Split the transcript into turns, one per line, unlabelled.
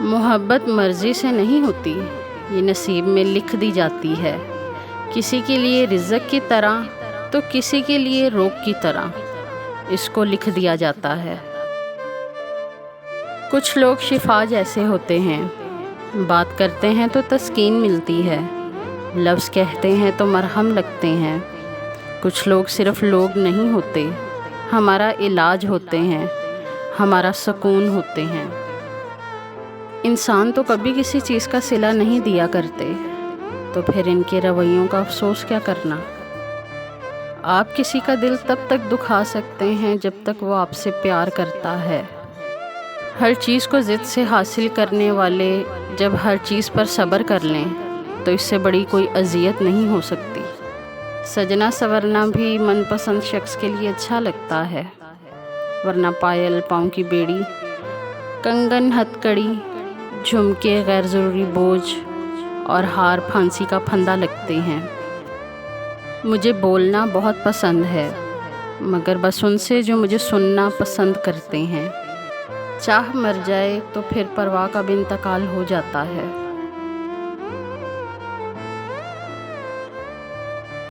मोहब्बत मर्ज़ी से नहीं होती, ये नसीब में लिख दी जाती है। किसी के लिए रिज़्क़ की तरह तो किसी के लिए रोग की तरह इसको लिख दिया जाता है। कुछ लोग शिफा जैसे होते हैं, बात करते हैं तो तस्कीन मिलती है, लफ्ज़ कहते हैं तो मरहम लगते हैं। कुछ लोग सिर्फ़ लोग नहीं होते, हमारा इलाज होते हैं, हमारा सुकून होते हैं। इंसान तो कभी किसी चीज़ का सिला नहीं दिया करते, तो फिर इनके रवैयों का अफसोस क्या करना। आप किसी का दिल तब तक दुखा सकते हैं जब तक वो आपसे प्यार करता है। हर चीज़ को ज़िद से हासिल करने वाले जब हर चीज़ पर सब्र कर लें तो इससे बड़ी कोई अज़ियत नहीं हो सकती। सजना संवरना भी मनपसंद शख्स के लिए अच्छा लगता है, वरना पायल, पाँव की बेड़ी, कंगन, हथकड़ी, झुमके गैर ज़रूरी बोझ और हार फांसी का फंदा लगते हैं। मुझे बोलना बहुत पसंद है, मगर बस उनसे जो मुझे सुनना पसंद करते हैं। चाह मर जाए तो फिर परवाह का भी इंतकाल हो जाता है।